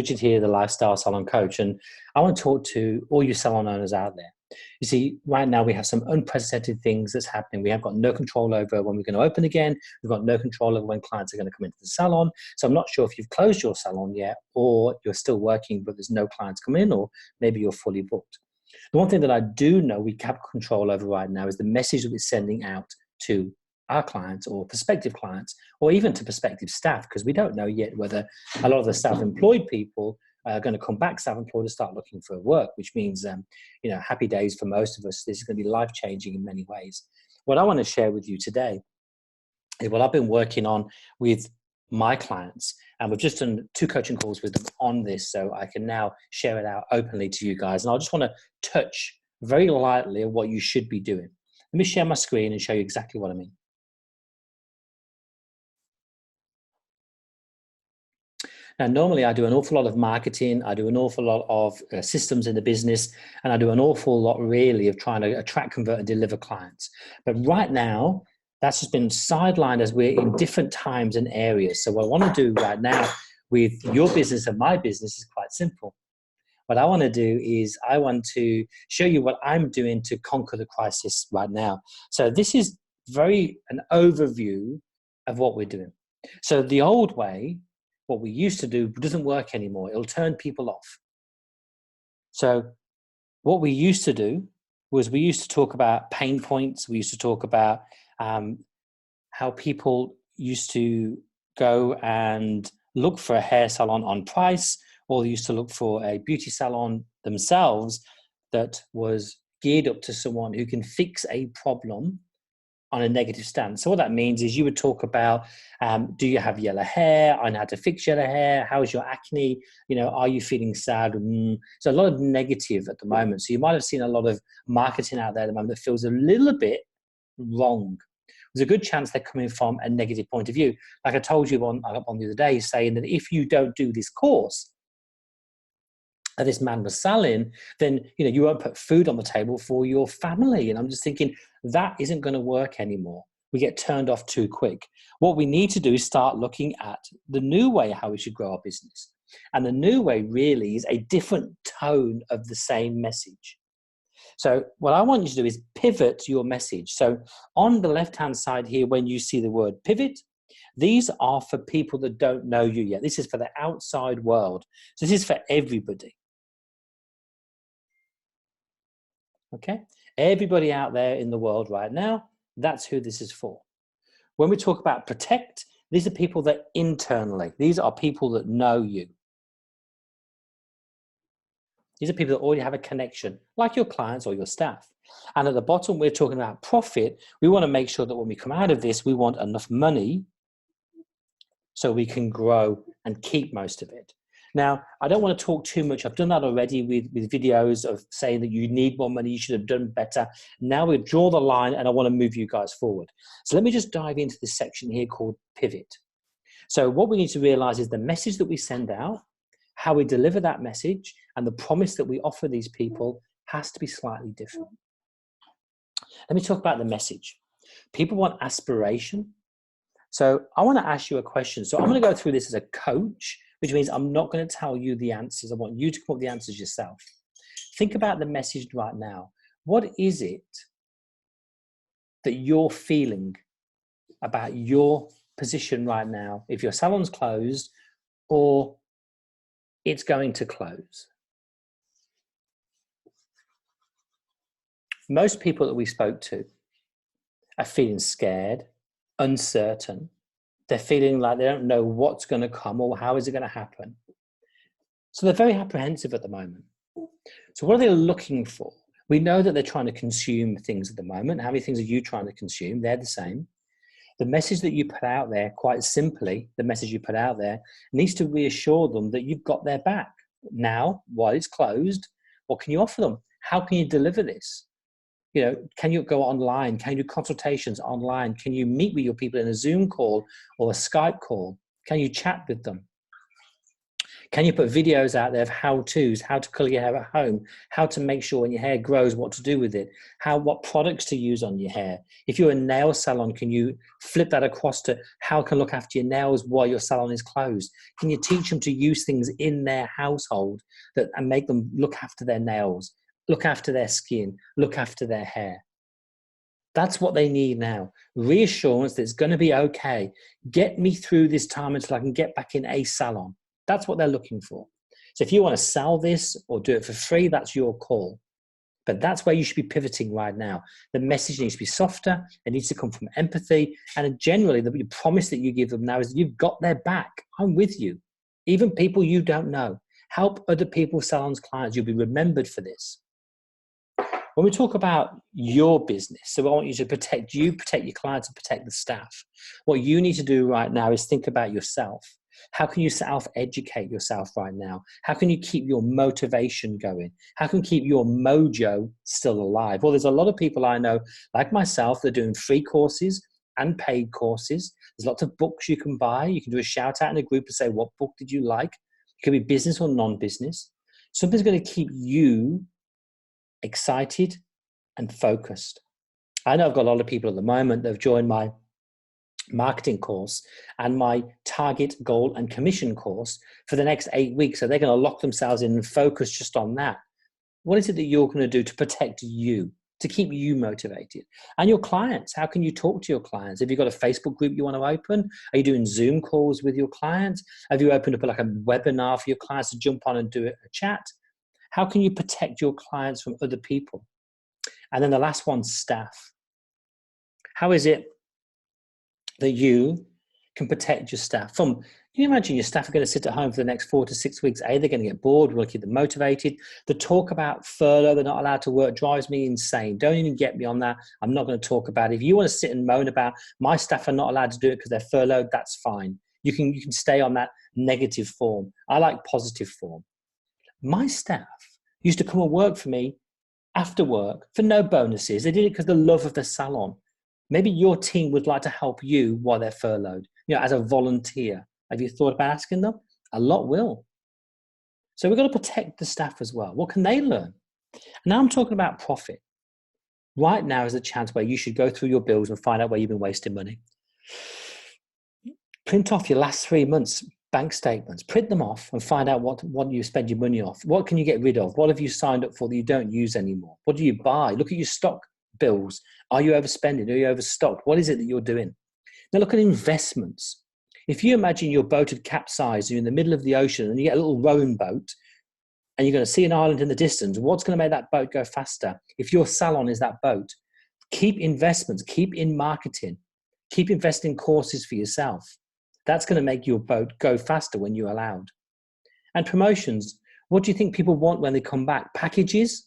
Richard here, the Lifestyle Salon Coach, and I want to talk to all you salon owners out there. You see, right now we have some unprecedented things that's happening. We have got no control over when we're going to open again. We've got no control over when clients are going to come into the salon. So I'm not sure if you've closed your salon yet, or you're still working, but there's no clients coming in, or maybe you're fully booked. The one thing that I do know we have control over right now is the message that we're sending out to our clients or prospective clients, or even to prospective staff, because we don't know yet whether a lot of the self-employed people are going to come back self-employed and start looking for work, which means, happy days for most of us. This is going to be life-changing in many ways. What I want to share with you today is what I've been working on with my clients, and we've just done 2 coaching calls with them on this, so I can now share it out openly to you guys. And I just want to touch very lightly on what you should be doing. Let me share my screen and show you exactly what I mean. Now, normally I do an awful lot of marketing, I do an awful lot of systems in the business, and I do an awful lot really of trying to attract, convert, and deliver clients. But right now, that's just been sidelined as we're in different times and areas. So what I want to do right now with your business and my business is quite simple. What I want to do is I want to show you what I'm doing to conquer the crisis right now. So this is an overview of what we're doing. So the old way, what we used to do, doesn't work anymore. It'll turn people off. So what we used to do was we used to talk about pain points. We used to talk about how people used to go and look for a hair salon on price, or they used to look for a beauty salon themselves that was geared up to someone who can fix a problem on a negative stance. So what that means is you would talk about, do you have yellow hair? I know how to fix yellow hair. How's your acne? Are you feeling sad? So a lot of negative at the moment. So you might have seen a lot of marketing out there at the moment that feels a little bit wrong. There's a good chance they're coming from a negative point of view. Like I told you on the other day, saying that if you don't do this course that this man was selling, then you won't put food on the table for your family. And I'm just thinking that isn't going to work anymore. We get turned off too quick. What we need to do is start looking at the new way how we should grow our business. And the new way really is a different tone of the same message. So what I want you to do is pivot your message. So on the left-hand side here, when you see the word pivot, these are for people that don't know you yet. This is for the outside world. So this is for everybody. Okay? Everybody out there in the world right now, that's who this is for. When we talk about protect, these are people that internally, these are people that know you. These are people that already have a connection, like your clients or your staff. And at the bottom, we're talking about profit. We want to make sure that when we come out of this, we want enough money so we can grow and keep most of it. Now, I don't want to talk too much. I've done that already with videos of saying that you need more money, you should have done better. Now we draw the line and I want to move you guys forward. So let me just dive into this section here called pivot. So what we need to realize is the message that we send out, how we deliver that message, and the promise that we offer these people has to be slightly different. Let me talk about the message. People want aspiration. So I want to ask you a question. So I'm going to go through this as a coach, which means I'm not going to tell you the answers. I want you to come up with the answers yourself. Think about the message right now. What is it that you're feeling about your position right now, if your salon's closed or it's going to close? Most people that we spoke to are feeling scared, uncertain. They're feeling like they don't know what's going to come or how is it going to happen. So they're very apprehensive at the moment. So what are they looking for? We know that they're trying to consume things at the moment. How many things are you trying to consume? They're the same. The message that you put out there, quite simply, the message you put out there needs to reassure them that you've got their back. Now, while it's closed, what can you offer them? How can you deliver this? Can you go online? Can you do consultations online? Can you meet with your people in a Zoom call or a Skype call? Can you chat with them? Can you put videos out there of how-tos, how to color your hair at home, how to make sure when your hair grows, what to do with it, what products to use on your hair? If you're a nail salon, can you flip that across to how can look after your nails while your salon is closed? Can you teach them to use things in their household and make them look after their nails, look after their skin, look after their hair? That's what they need now. Reassurance that it's going to be okay. Get me through this time until I can get back in a salon. That's what they're looking for. So if you want to sell this or do it for free, that's your call. But that's where you should be pivoting right now. The message needs to be softer. It needs to come from empathy. And generally, the promise that you give them now is you've got their back. I'm with you. Even people you don't know. Help other people's salons, clients. You'll be remembered for this. When we talk about your business, so I want you to protect you, protect your clients, and protect the staff. What you need to do right now is think about yourself. How can you self-educate yourself right now? How can you keep your motivation going? How can you keep your mojo still alive? Well, there's a lot of people I know, like myself, that are doing free courses and paid courses. There's lots of books you can buy. You can do a shout out in a group and say, what book did you like? It could be business or non-business. Something's going to keep you excited and focused. I know I've got a lot of people at the moment that have joined my marketing course and my target, goal, and commission course for the next 8 weeks. So they're going to lock themselves in and focus just on that. What is it that you're going to do to protect you, to keep you motivated? And your clients, how can you talk to your clients? Have you got a Facebook group you want to open? Are you doing Zoom calls with your clients? Have you opened up like a webinar for your clients to jump on and do a chat? How can you protect your clients from other people? And then the last one, staff. How is it that you can protect your staff from, can you imagine your staff are going to sit at home for the next 4 to 6 weeks? They're going to get bored. We'll keep them motivated. The talk about furlough, they're not allowed to work, drives me insane. Don't even get me on that. I'm not going to talk about it. If you want to sit and moan about my staff are not allowed to do it because they're furloughed, that's fine. You can stay on that negative form. I like positive form. My staff used to come and work for me after work for no bonuses. They did it because of the love of the salon. Maybe your team would like to help you while they're furloughed, as a volunteer. Have you thought about asking them? A lot will. So we've got to protect the staff as well. What can they learn? Now I'm talking about profit. Right now is a chance where you should go through your bills and find out where you've been wasting money. Print off your last 3 months bank statements, print them off and find out what you spend your money off. What can you get rid of? What have you signed up for that you don't use anymore? What do you buy? Look at your stock bills. Are you overspending? Are you overstocked? What is it that you're doing? Now look at investments. If you imagine your boat had capsized, you're in the middle of the ocean and you get a little rowing boat and you're going to see an island in the distance, what's going to make that boat go faster? If your salon is that boat, keep investments, keep in marketing, keep investing in courses for yourself. That's going to make your boat go faster when you're allowed. And promotions, what do you think people want when they come back? Packages?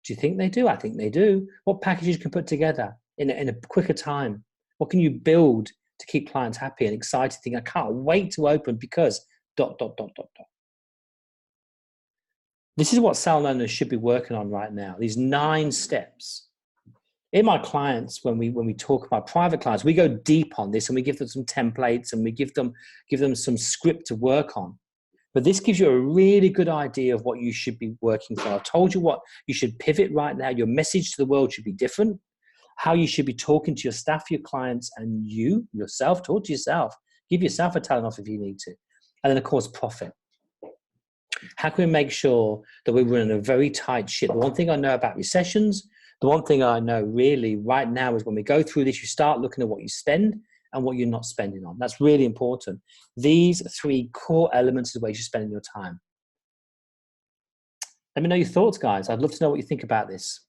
Do you think they do? I think they do. What packages can put together in a quicker time? What can you build to keep clients happy and excited, thinking, I can't wait to open because ... This is what salon owners should be working on right now, these 9 steps. In my clients, when we talk about private clients, we go deep on this and we give them some templates and we give them some script to work on. But this gives you a really good idea of what you should be working for. I've told you what you should pivot right now. Your message to the world should be different. How you should be talking to your staff, your clients, and you yourself. Talk to yourself. Give yourself a talent off if you need to. And then, of course, profit. How can we make sure that we're running a very tight ship? The one thing I know about recessions, the one thing I know really right now is when we go through this, you start looking at what you spend and what you're not spending on. That's really important. These 3 core elements is where you should spend your time. Let me know your thoughts, guys. I'd love to know what you think about this.